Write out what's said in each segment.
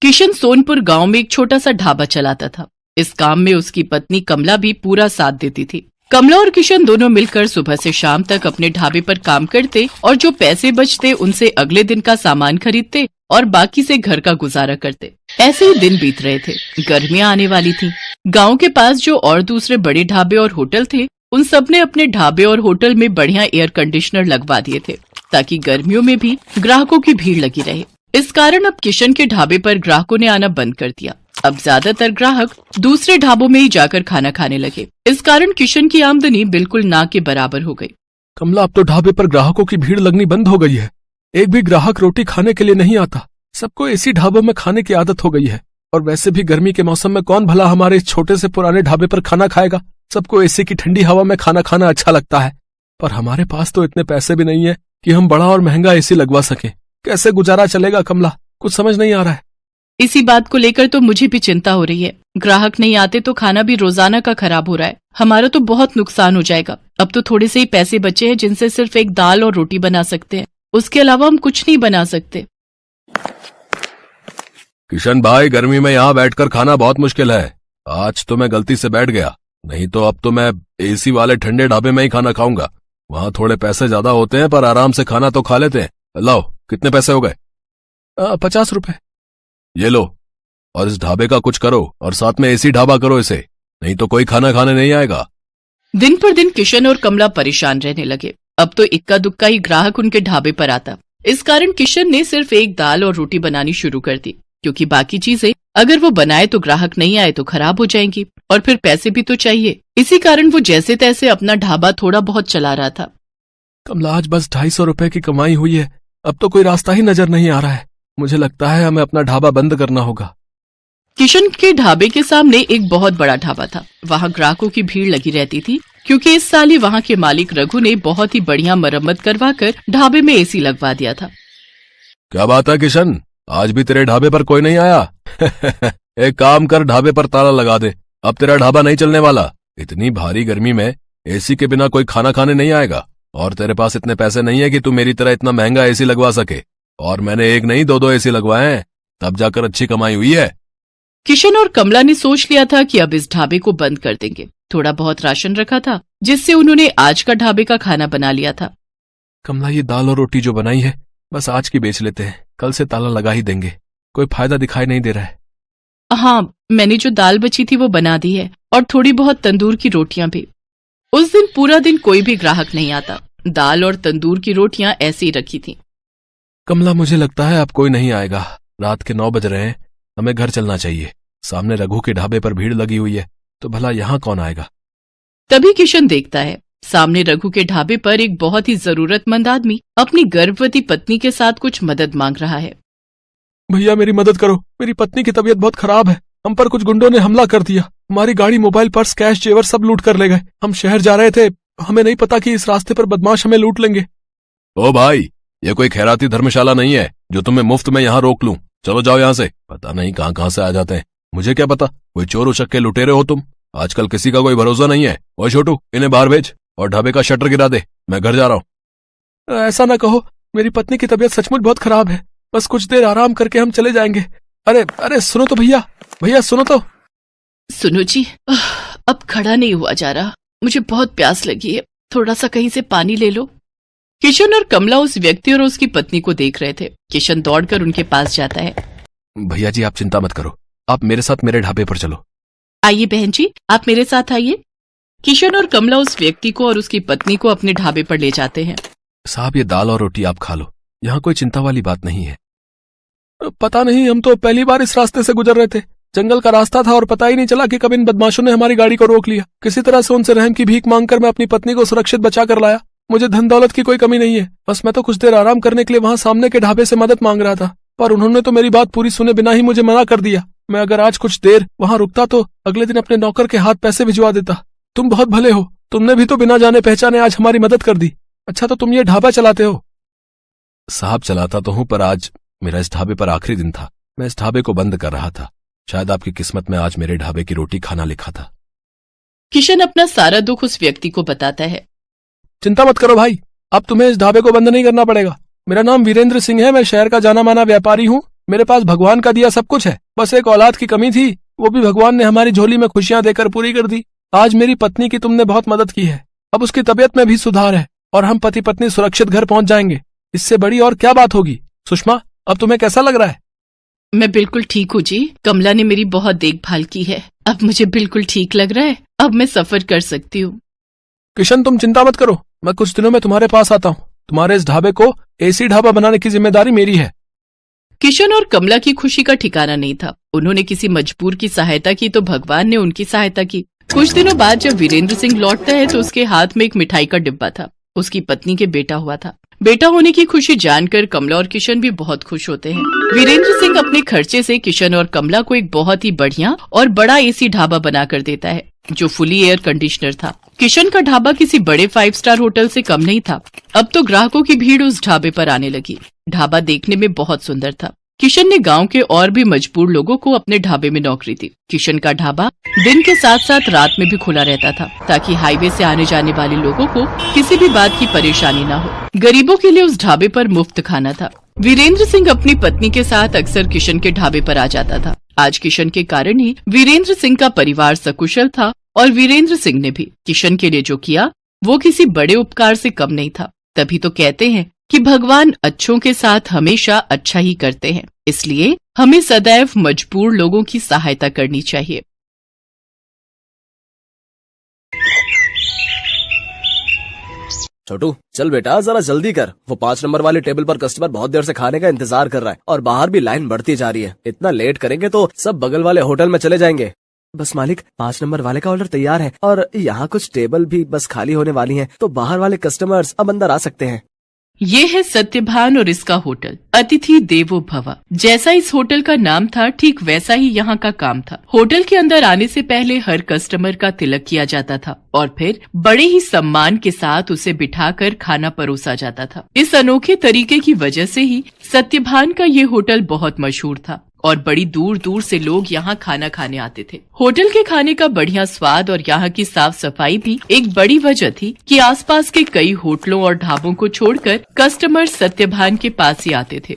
किशन सोनपुर गांव में एक छोटा सा ढाबा चलाता था। इस काम में उसकी पत्नी कमला भी पूरा साथ देती थी। कमला और किशन दोनों मिलकर सुबह से शाम तक अपने ढाबे पर काम करते और जो पैसे बचते उनसे अगले दिन का सामान खरीदते और बाकी से घर का गुजारा करते। ऐसे ही दिन बीत रहे थे। गर्मियां आने वाली थी। गांव के पास जो और दूसरे बड़े ढाबे और होटल थे, उन सब ने अपने ढाबे और होटल में बढ़िया एयर कंडीशनर लगवा दिए थे ताकि गर्मियों में भी ग्राहकों की भीड़ लगी रहे। इस कारण अब किशन के ढाबे पर ग्राहकों ने आना बंद कर दिया। अब ज्यादातर ग्राहक दूसरे ढाबों में ही जाकर खाना खाने लगे। इस कारण किशन की आमदनी बिल्कुल ना के बराबर हो गई। कमला, अब तो ढाबे पर ग्राहकों की भीड़ लगनी बंद हो गई है। एक भी ग्राहक रोटी खाने के लिए नहीं आता। सबको इसी ढाबों में खाने की आदत हो गई है। और वैसे भी गर्मी के मौसम में कौन भला हमारे इस छोटे से पुराने ढाबे पर खाना खाएगा। सबको एसी की ठंडी हवा में खाना खाना अच्छा लगता है, पर हमारे पास तो इतने पैसे भी नहीं है कि हम बड़ा और महंगा एसी लगवा सकें। कैसे गुजारा चलेगा कमला, कुछ समझ नहीं आ रहा है। इसी बात को लेकर तो मुझे भी चिंता हो रही है। ग्राहक नहीं आते तो खाना भी रोजाना का खराब हो रहा है। हमारा तो बहुत नुकसान हो जाएगा। अब तो थोड़े से ही पैसे बचे हैं जिनसे सिर्फ एक दाल और रोटी बना सकते हैं। उसके अलावा हम कुछ नहीं बना सकते। किशन भाई, गर्मी में यहाँ बैठकर खाना बहुत मुश्किल है। आज तो मैं गलती से बैठ गया, नहीं तो अब तो मैं एसी वाले ठंडे ढाबे में ही खाना खाऊंगा। वहाँ थोड़े पैसे ज्यादा होते हैं पर आराम से खाना तो खा लेते हैं। लाओ, कितने पैसे हो गए? 50 रुपए। ये लो, और इस ढाबे का कुछ करो और साथ में एसी ढाबा करो इसे, नहीं तो कोई खाना खाने नहीं आएगा। दिन पर दिन किशन और कमला परेशान रहने लगे। अब तो इक्का दुक्का ही ग्राहक उनके ढाबे पर आता। इस कारण किशन ने सिर्फ एक दाल और रोटी बनानी शुरू कर दी, क्योंकि बाकी चीजें अगर वो बनाए तो ग्राहक नहीं आए तो खराब हो जाएंगी और फिर पैसे भी तो चाहिए। इसी कारण वो जैसे तैसे अपना ढाबा थोड़ा बहुत चला रहा था। कमला, आज बस 250 रुपए की कमाई हुई है। अब तो कोई रास्ता ही नजर नहीं आ रहा है। मुझे लगता है हमें अपना ढाबा बंद करना होगा। किशन के ढाबे के सामने एक बहुत बड़ा ढाबा था। वहाँ ग्राहकों की भीड़ लगी रहती थी, क्योंकि इस साल ही वहाँ के मालिक रघु ने बहुत ही बढ़िया मरम्मत करवाकर ढाबे में एसी लगवा दिया था। क्या बात है किशन, आज भी तेरे ढाबे पर कोई नहीं आया? एक काम कर, ढाबे पर ताला लगा दे। अब तेरा ढाबा नहीं चलने वाला। इतनी भारी गर्मी में एसी के बिना कोई खाना खाने नहीं आएगा, और तेरे पास इतने पैसे नहीं है कि तू मेरी तरह इतना महंगा एसी लगवा सके। और मैंने एक नहीं 2-2 एसी लगवाए हैं, तब जाकर अच्छी कमाई हुई है। किशन और कमला ने सोच लिया था कि अब इस ढाबे को बंद कर देंगे। थोड़ा बहुत राशन रखा था, जिससे उन्होंने आज का ढाबे का खाना बना लिया था। कमला, ये दाल और रोटी जो बनाई है बस आज की बेच लेते हैं, कल से ताला लगा ही देंगे। कोई फायदा दिखाई नहीं दे रहा है। हाँ, मैंने जो दाल बची थी वो बना दी है, और थोड़ी बहुत तंदूर की रोटियां भी। उस दिन पूरा दिन कोई भी ग्राहक नहीं आता। दाल और तंदूर की रोटियां ऐसे ही रखी थी। कमला, मुझे लगता है अब कोई नहीं आएगा। रात के 9 बज रहे हैं, हमें घर चलना चाहिए। सामने रघु के ढाबे पर भीड़ लगी हुई है, तो भला यहाँ कौन आएगा? तभी किशन देखता है सामने रघु के ढाबे पर एक बहुत ही जरूरतमंद आदमी अपनी गर्भवती पत्नी के साथ कुछ मदद मांग रहा है। भैया, मेरी मदद करो। मेरी पत्नी की तबीयत बहुत खराब है। हम पर कुछ गुंडों ने हमला कर दिया। हमारी गाड़ी, मोबाइल, पर्स, कैश, जेवर सब लूट कर ले गए। हम शहर जा रहे थे, हमें नहीं पता कि इस रास्ते पर बदमाश हमें लूट लेंगे। ओ भाई, ये कोई खैराती धर्मशाला नहीं है जो तुम्हें मुफ्त में यहाँ रोक लूं। चलो जाओ यहाँ से। पता नहीं कहाँ कहाँ से आ जाते हैं। मुझे क्या पता, कोई चोर उचक्के लुटेरे हो तुम। आजकल किसी का कोई भरोसा नहीं है। ओ छोटू, इन्हें बाहर भेज और ढाबे का शटर गिरा दे। मैं घर जा रहा हूँ। ऐसा ना कहो, मेरी पत्नी की तबीयत सचमुच बहुत खराब है। बस कुछ देर आराम करके हम चले जाएंगे। अरे अरे, सुनो तो भैया, भैया सुनो तो। सुनो जी, अब खड़ा नहीं हुआ जा रहा। मुझे बहुत प्यास लगी है, थोड़ा सा कहीं से पानी ले लो। किशन और कमला उस व्यक्ति और उसकी पत्नी को देख रहे थे। किशन दौड़कर उनके पास जाता है। भैया जी, आप चिंता मत करो, आप मेरे साथ मेरे ढाबे पर चलो। आइए बहन जी, आप मेरे साथ आइए। किशन और कमला उस व्यक्ति को और उसकी पत्नी को अपने ढाबे पर ले जाते हैं। साहब, ये दाल और रोटी आप खा लो, यहाँ कोई चिंता वाली बात नहीं है। पता नहीं, हम तो पहली बार इस रास्ते से गुजर रहे थे। जंगल का रास्ता था और पता ही नहीं चला कि कब इन बदमाशों ने हमारी गाड़ी को रोक लिया। किसी तरह से उनसे रहम की भीख मांगकर मैं अपनी पत्नी को सुरक्षित बचा कर लाया। मुझे धन दौलत की कोई कमी नहीं है। बस मैं तो कुछ देर आराम करने के लिए वहाँ सामने के ढाबे से मदद मांग रहा था, पर उन्होंने तो मेरी बात पूरी सुने बिना ही मुझे मना कर दिया। मैं अगर आज कुछ देर वहाँ रुकता तो अगले दिन अपने नौकर के हाथ पैसे भिजवा देता। तुम बहुत भले हो, तुमने भी तो बिना जाने पहचाने आज हमारी मदद कर दी। अच्छा, तो तुम ये ढाबा चलाते हो? साहब, चलाता तो हूँ, पर आज मेरा इस ढाबे पर आखिरी दिन था। मैं इस ढाबे को बंद कर रहा था। शायद आपकी किस्मत में आज मेरे ढाबे की रोटी खाना लिखा था। किशन अपना सारा दुख उस व्यक्ति को बताता है। चिंता मत करो भाई, अब तुम्हें इस ढाबे को बंद नहीं करना पड़ेगा। मेरा नाम वीरेंद्र सिंह है, मैं शहर का जाना माना व्यापारी हूँ। मेरे पास भगवान का दिया सब कुछ है, बस एक औलाद की कमी थी, वो भी भगवान ने हमारी झोली में खुशियां देकर पूरी कर दी। आज मेरी पत्नी की तुमने बहुत मदद की है, अब उसकी तबीयत में भी सुधार है और हम पति पत्नी सुरक्षित घर पहुंच जाएंगे। इससे बड़ी और क्या बात होगी। सुषमा, अब तुम्हें कैसा लग रहा है? मैं बिल्कुल ठीक हूँ जी। कमला ने मेरी बहुत देखभाल की है, अब मुझे बिल्कुल ठीक लग रहा है। अब मैं सफर कर सकती हूँ। किशन, तुम चिंता मत करो, मैं कुछ दिनों में तुम्हारे पास आता हूँ। तुम्हारे इस ढाबे को एसी ढाबा बनाने की जिम्मेदारी मेरी है। किशन और कमला की खुशी का ठिकाना नहीं था। उन्होंने किसी मजबूर की सहायता की तो भगवान ने उनकी सहायता की। कुछ दिनों बाद जब वीरेंद्र सिंह लौटता है तो उसके हाथ में एक मिठाई का डिब्बा था। उसकी पत्नी के बेटा हुआ था। बेटा होने की खुशी जानकर कमला और किशन भी बहुत खुश होते हैं। वीरेंद्र सिंह अपने खर्चे से किशन और कमला को एक बहुत ही बढ़िया और बड़ा एसी ढाबा बना कर देता है, जो फुली एयर कंडीशनर था। किशन का ढाबा किसी बड़े 5 स्टार होटल से कम नहीं था। अब तो ग्राहकों की भीड़ उस ढाबे पर आने लगी। ढाबा देखने में बहुत सुंदर था। किशन ने गांव के और भी मजबूर लोगों को अपने ढाबे में नौकरी दी। किशन का ढाबा दिन के साथ साथ रात में भी खुला रहता था, ताकि हाईवे से आने जाने वाले लोगों को किसी भी बात की परेशानी न हो। गरीबों के लिए उस ढाबे पर मुफ्त खाना था। वीरेंद्र सिंह अपनी पत्नी के साथ अक्सर किशन के ढाबे पर आ जाता था। आज किशन के कारण ही वीरेंद्र सिंह का परिवार सकुशल था और वीरेंद्र सिंह ने भी किशन के लिए जो किया वो किसी बड़े उपकार से कम नहीं था। तभी तो कहते हैं कि भगवान अच्छों के साथ हमेशा अच्छा ही करते हैं, इसलिए हमें सदैव मजबूर लोगों की सहायता करनी चाहिए। छोटू, चल बेटा जरा जल्दी कर। वो 5 नंबर वाले टेबल पर कस्टमर बहुत देर से खाने का इंतजार कर रहा है और बाहर भी लाइन बढ़ती जा रही है। इतना लेट करेंगे तो सब बगल वाले होटल में चले जाएंगे। बस मालिक, 5 नंबर वाले का ऑर्डर तैयार है और यहाँ कुछ टेबल भी बस खाली होने वाली हैं, तो बाहर वाले कस्टमर्स अब अंदर आ सकते हैं। ये है सत्यभान और इसका होटल अतिथि देवो भव। जैसा इस होटल का नाम था, ठीक वैसा ही यहाँ का काम था। होटल के अंदर आने से पहले हर कस्टमर का तिलक किया जाता था और फिर बड़े ही सम्मान के साथ उसे बिठाकर खाना परोसा जाता था। इस अनोखे तरीके की वजह से ही सत्यभान का ये होटल बहुत मशहूर था और बड़ी दूर दूर से लोग यहाँ खाना खाने आते थे। होटल के खाने का बढ़िया स्वाद और यहाँ की साफ सफाई भी एक बड़ी वजह थी कि आसपास के कई होटलों और ढाबों को छोड़कर कस्टमर सत्यभान के पास ही आते थे।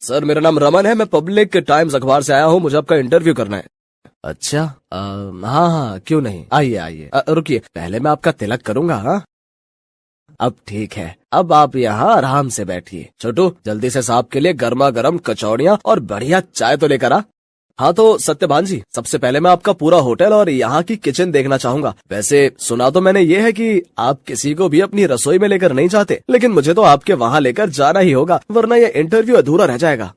सर, मेरा नाम रमन है, मैं पब्लिक टाइम्स अखबार से आया हूँ, मुझे आपका इंटरव्यू करना है। अच्छा, हाँ, क्यों नहीं, आइए आइए। रुकिए, पहले मैं आपका तिलक करूँगा। हाँ, अब ठीक है, अब आप यहाँ आराम से बैठिए। छोटू, जल्दी से साहब के लिए गर्मा गर्म कचौड़ियाँ और बढ़िया चाय तो लेकर आ। हाँ तो सत्यभान जी, सबसे पहले मैं आपका पूरा होटल और यहाँ की किचन देखना चाहूंगा। वैसे सुना तो मैंने ये है कि आप किसी को भी अपनी रसोई में लेकर नहीं जाते, लेकिन मुझे तो आपके वहाँ लेकर जाना ही होगा, वरना ये इंटरव्यू अधूरा रह जाएगा।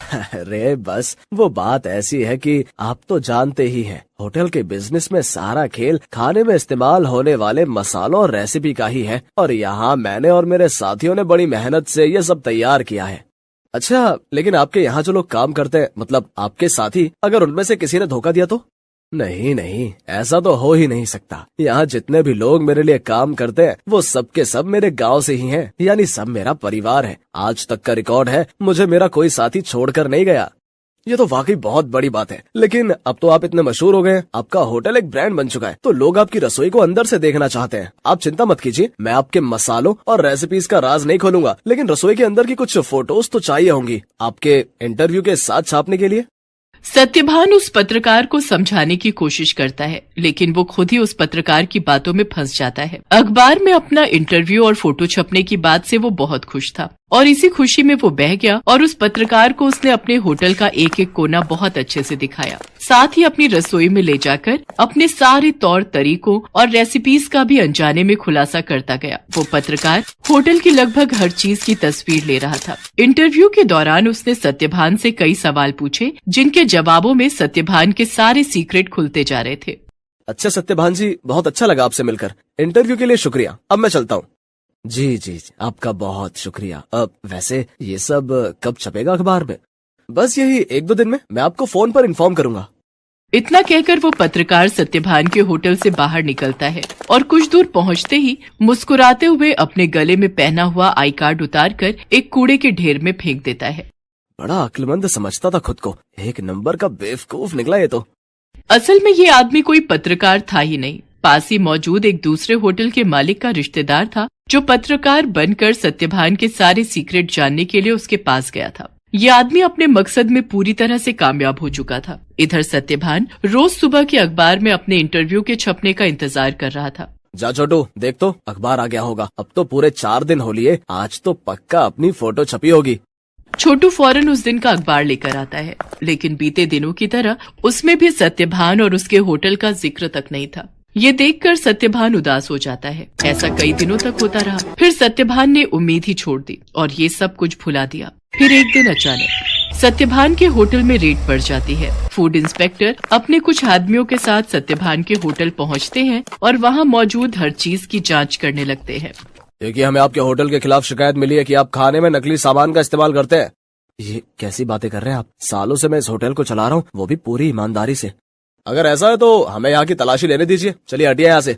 अरे बस, वो बात ऐसी है कि आप तो जानते ही हैं, होटल के बिजनेस में सारा खेल खाने में इस्तेमाल होने वाले मसालों और रेसिपी का ही है, और यहाँ मैंने और मेरे साथियों ने बड़ी मेहनत से ये सब तैयार किया है। अच्छा, लेकिन आपके यहाँ जो लोग काम करते हैं, मतलब आपके साथी, अगर उनमें से किसी ने धोखा दिया तो? नहीं नहीं, ऐसा तो हो ही नहीं सकता। यहाँ जितने भी लोग मेरे लिए काम करते हैं वो सब के सब मेरे गांव से ही हैं, यानी सब मेरा परिवार है। आज तक का रिकॉर्ड है, मुझे मेरा कोई साथी छोड़कर नहीं गया। ये तो वाकई बहुत बड़ी बात है। लेकिन अब तो आप इतने मशहूर हो गए, आपका होटल एक ब्रांड बन चुका है, तो लोग आपकी रसोई को अंदर से देखना चाहते हैं। आप चिंता मत कीजिए, मैं आपके मसालों और रेसिपीज का राज नहीं खोलूंगा, लेकिन रसोई के अंदर की कुछ फोटोज तो चाहिए होंगी आपके इंटरव्यू के साथ छापने के लिए। सत्यभान उस पत्रकार को समझाने की कोशिश करता है, लेकिन वो खुद ही उस पत्रकार की बातों में फंस जाता है। अखबार में अपना इंटरव्यू और फोटो छपने की बात से वो बहुत खुश था और इसी खुशी में वो बह गया और उस पत्रकार को उसने अपने होटल का एक एक कोना बहुत अच्छे से दिखाया। साथ ही अपनी रसोई में ले जाकर अपने सारे तौर तरीकों और रेसिपीज का भी अनजाने में खुलासा करता गया। वो पत्रकार होटल की लगभग हर चीज की तस्वीर ले रहा था। इंटरव्यू के दौरान उसने सत्यभान से कई सवाल पूछे, जिनके जवाबों में सत्यभान के सारे सीक्रेट खुलते जा रहे थे। अच्छा सत्यभान जी, बहुत अच्छा लगा आपसे मिलकर। इंटरव्यू के लिए शुक्रिया, अब मैं चलता हूँ। जी, आपका बहुत शुक्रिया। वैसे ये सब कब छपेगा अखबार में? बस यही 1-2 दिन में, मैं आपको फोन पर इन्फॉर्म करूंगा। इतना कहकर वो पत्रकार सत्यभान के होटल से बाहर निकलता है और कुछ दूर पहुंचते ही मुस्कुराते हुए अपने गले में पहना हुआ आई कार्ड उतारकर एक कूड़े के ढेर में फेंक देता है। बड़ा अक्लमंद समझता था खुद को, एक नंबर का बेवकूफ निकला ये तो। असल में ये आदमी कोई पत्रकार था ही नहीं, पास ही मौजूद एक दूसरे होटल के मालिक का रिश्तेदार था, जो पत्रकार बनकर सत्यभान के सारे सीक्रेट जानने के लिए उसके पास गया था। ये आदमी अपने मकसद में पूरी तरह से कामयाब हो चुका था। इधर सत्यभान रोज सुबह के अखबार में अपने इंटरव्यू के छपने का इंतजार कर रहा था। जा छोटू, देख तो अखबार आ गया होगा। अब तो पूरे 4 दिन हो लिए, आज तो पक्का अपनी फोटो छपी होगी। छोटू फौरन उस दिन का अखबार लेकर आता है, लेकिन बीते दिनों की तरह उसमें भी सत्यभान और उसके होटल का जिक्र तक नहीं था। ये देखकर सत्यभान उदास हो जाता है। ऐसा कई दिनों तक होता रहा। फिर सत्यभान ने उम्मीद ही छोड़ दी और ये सब कुछ भुला दिया। फिर एक दिन अचानक सत्यभान के होटल में रेड पड़ जाती है। फूड इंस्पेक्टर अपने कुछ आदमियों के साथ सत्यभान के होटल पहुंचते हैं और वहां मौजूद हर चीज की जांच करने लगते हैं। देखिए, हमें आपके होटल के खिलाफ शिकायत मिली है कि आप खाने में नकली सामान का इस्तेमाल करते हैं। ये कैसी बातें कर रहे हैं आप? सालों से मैं इस होटल को चला रहा हूँ, वो भी पूरी ईमानदारी से। अगर ऐसा है तो हमें यहाँ की तलाशी लेने दीजिए। चलिए हटिए यहाँ से।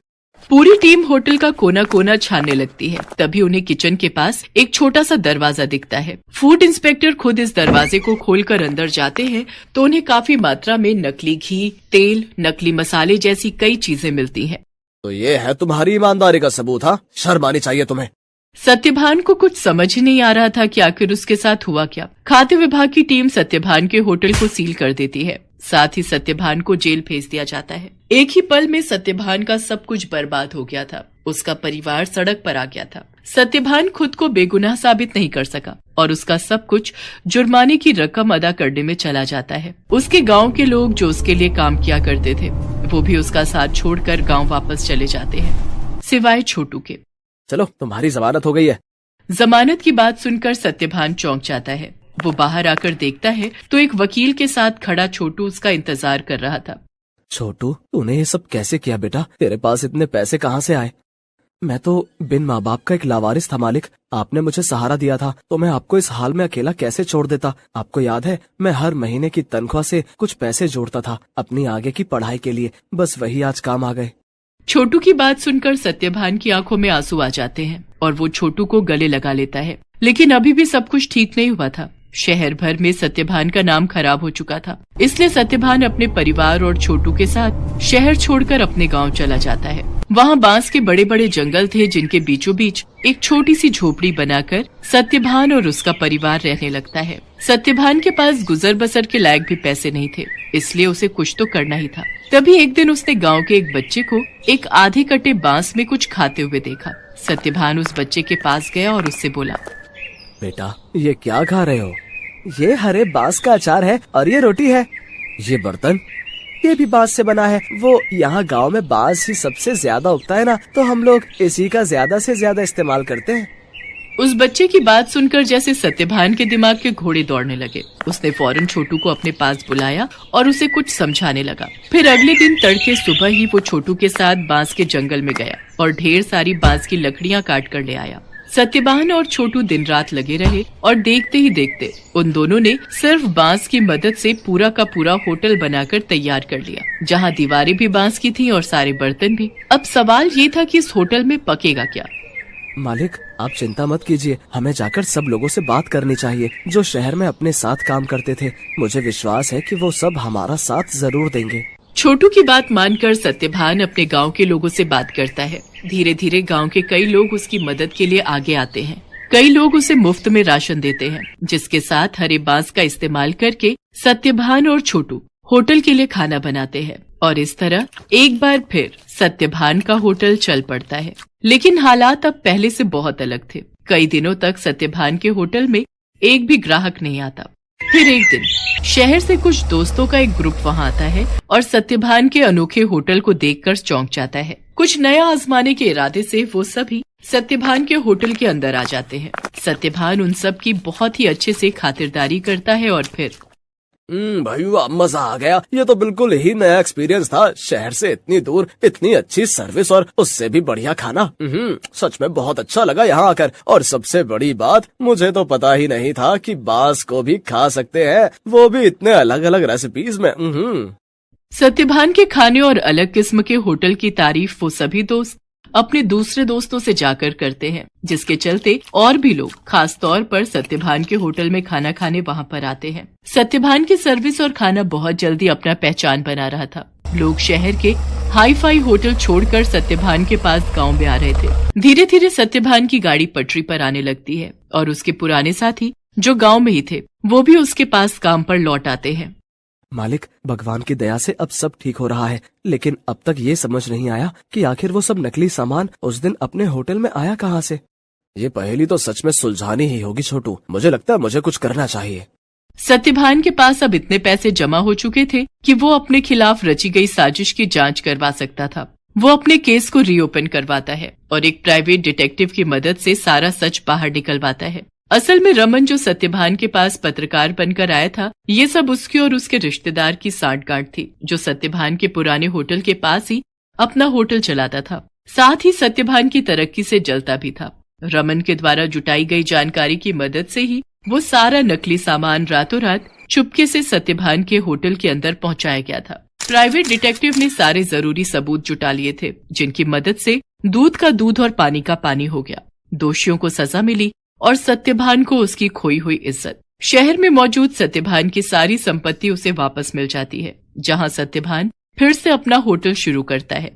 पूरी टीम होटल का कोना कोना छानने लगती है। तभी उन्हें किचन के पास एक छोटा सा दरवाजा दिखता है। फूड इंस्पेक्टर खुद इस दरवाजे को खोलकर अंदर जाते हैं तो उन्हें काफी मात्रा में नकली घी, तेल, नकली मसाले जैसी कई चीजें मिलती हैं। तो ये है तुम्हारी ईमानदारी का सबूत? हाँ, शर्म आनी चाहिए तुम्हें। सत्यभान को कुछ समझ ही नहीं आ रहा था कि आखिर उसके साथ हुआ क्या। खाद्य विभाग की टीम सत्यभान के होटल को सील कर देती है। साथ ही सत्यभान को जेल भेज दिया जाता है। एक ही पल में सत्यभान का सब कुछ बर्बाद हो गया था। उसका परिवार सड़क पर आ गया था। सत्यभान खुद को बेगुनाह साबित नहीं कर सका और उसका सब कुछ जुर्माने की रकम अदा करने में चला जाता है। उसके गांव के लोग जो उसके लिए काम किया करते थे वो भी उसका साथ छोड़कर गांव वापस चले जाते हैं, सिवाय छोटू के। चलो, तुम्हारी जमानत हो गई है। जमानत की बात सुनकर सत्यभान चौंक जाता है। वो बाहर आकर देखता है तो एक वकील के साथ खड़ा छोटू उसका इंतजार कर रहा था। छोटू, तूने ये सब कैसे किया बेटा? तेरे पास इतने पैसे कहाँ से आए? मैं तो बिन माँ बाप का एक लावारिस था मालिक। आपने मुझे सहारा दिया था तो मैं आपको इस हाल में अकेला कैसे छोड़ देता? आपको याद है, मैं हर महीने की तनख्वाह से कुछ पैसे जोड़ता था अपनी आगे की पढ़ाई के लिए। बस वही आज काम आ गए। छोटू की बात सुनकर सत्यभान की आंखों में आंसू आ जाते हैं और वो छोटू को गले लगा लेता है। लेकिन अभी भी सब कुछ ठीक नहीं हुआ था। शहर भर में सत्यभान का नाम खराब हो चुका था। इसलिए सत्यभान अपने परिवार और छोटू के साथ शहर छोड़कर अपने गांव चला जाता है। वहां बांस के बड़े बड़े जंगल थे जिनके बीचों बीच एक छोटी सी झोपड़ी बनाकर सत्यभान और उसका परिवार रहने लगता है। सत्यभान के पास गुजर बसर के लायक भी पैसे नहीं थे, इसलिए उसे कुछ तो करना ही था। तभी एक दिन उसने गांव के एक बच्चे को एक आधे कटे बांस में कुछ खाते हुए देखा। सत्यभान उस बच्चे के पास गया और उससे बोला, बेटा, ये क्या खा रहे हो? ये हरे बांस का अचार है और ये रोटी है। ये बर्तन, ये भी बांस से बना है। वो यहाँ गांव में बांस ही सबसे ज्यादा उगता है ना, तो हम लोग इसी का ज्यादा से ज्यादा इस्तेमाल करते हैं। उस बच्चे की बात सुनकर जैसे सत्यभान के दिमाग के घोड़े दौड़ने लगे। उसने फौरन छोटू को अपने पास बुलाया और उसे कुछ समझाने लगा। फिर अगले दिन तड़के सुबह ही वो छोटू के साथ बांस के जंगल में गया और ढेर सारी बांस की लकड़ियां काट कर ले आया। सत्यभान और छोटू दिन रात लगे रहे और देखते ही देखते उन दोनों ने सिर्फ बांस की मदद से पूरा का पूरा होटल बनाकर तैयार कर लिया, जहां दीवारें भी बांस की थीं और सारे बर्तन भी। अब सवाल ये था कि इस होटल में पकेगा क्या? मालिक, आप चिंता मत कीजिए। हमें जाकर सब लोगों से बात करनी चाहिए जो शहर में अपने साथ काम करते थे। मुझे विश्वास है कि वो सब हमारा साथ जरूर देंगे। छोटू की बात मानकर सत्यभान अपने गांव के लोगों से बात करता है। धीरे धीरे गांव के कई लोग उसकी मदद के लिए आगे आते हैं। कई लोग उसे मुफ्त में राशन देते हैं, जिसके साथ हरे बांस का इस्तेमाल करके सत्यभान और छोटू होटल के लिए खाना बनाते हैं। और इस तरह एक बार फिर सत्यभान का होटल चल पड़ता है। लेकिन हालात अब पहले से बहुत अलग थे। कई दिनों तक सत्यभान के होटल में एक भी ग्राहक नहीं आता। फिर एक दिन शहर से कुछ दोस्तों का एक ग्रुप वहां आता है और सत्यभान के अनोखे होटल को देखकर चौंक जाता है। कुछ नया आजमाने के इरादे से वो सभी सत्यभान के होटल के अंदर आ जाते हैं। सत्यभान उन सब की बहुत ही अच्छे से खातिरदारी करता है और फिर भाई वाह, मजा आ गया। ये तो बिल्कुल ही नया एक्सपीरियंस था। शहर से इतनी दूर इतनी अच्छी सर्विस और उससे भी बढ़िया खाना। सच में बहुत अच्छा लगा यहाँ आकर। और सबसे बड़ी बात, मुझे तो पता ही नहीं था कि बांस को भी खा सकते हैं, वो भी इतने अलग अलग रेसिपीज में। सत्यभान के खाने और अलग किस्म के होटल की तारीफ वो सभी दोस्त अपने दूसरे दोस्तों से जाकर करते हैं, जिसके चलते और भी लोग खास तौर पर सत्यभान के होटल में खाना खाने वहां पर आते हैं। सत्यभान की सर्विस और खाना बहुत जल्दी अपना पहचान बना रहा था। लोग शहर के हाई फाई होटल छोड़कर सत्यभान के पास गांव में आ रहे थे। धीरे धीरे सत्यभान की गाड़ी पटरी पर आने लगती है और उसके पुराने साथी जो गांव में ही थे, वो भी उसके पास काम पर लौट आते हैं। मालिक, भगवान की दया से अब सब ठीक हो रहा है, लेकिन अब तक ये समझ नहीं आया कि आखिर वो सब नकली सामान उस दिन अपने होटल में आया कहाँ से। ये पहेली तो सच में सुलझानी ही होगी छोटू। मुझे लगता है मुझे कुछ करना चाहिए। सत्यभान के पास अब इतने पैसे जमा हो चुके थे कि वो अपने खिलाफ रची गई साजिश की जांच करवा सकता था। वो अपने केस को रीओपन करवाता है और एक प्राइवेट डिटेक्टिव की मदद से सारा सच बाहर निकलवाता है। असल में रमन जो सत्यभान के पास पत्रकार बनकर आया था, ये सब उसके और उसके रिश्तेदार की सांठगांठ थी, जो सत्यभान के पुराने होटल के पास ही अपना होटल चलाता था। साथ ही सत्यभान की तरक्की से जलता भी था। रमन के द्वारा जुटाई गई जानकारी की मदद से ही वो सारा नकली सामान रातों रात चुपके से सत्यभान के होटल के अंदर पहुंचाया गया था। प्राइवेट डिटेक्टिव ने सारे जरूरी सबूत जुटा लिए थे, जिनकी मदद से दूध का दूध और पानी का पानी हो गया। दोषियों को सजा मिली और सत्यभान को उसकी खोई हुई इज्जत। शहर में मौजूद सत्यभान की सारी संपत्ति उसे वापस मिल जाती है, जहां सत्यभान फिर से अपना होटल शुरू करता है।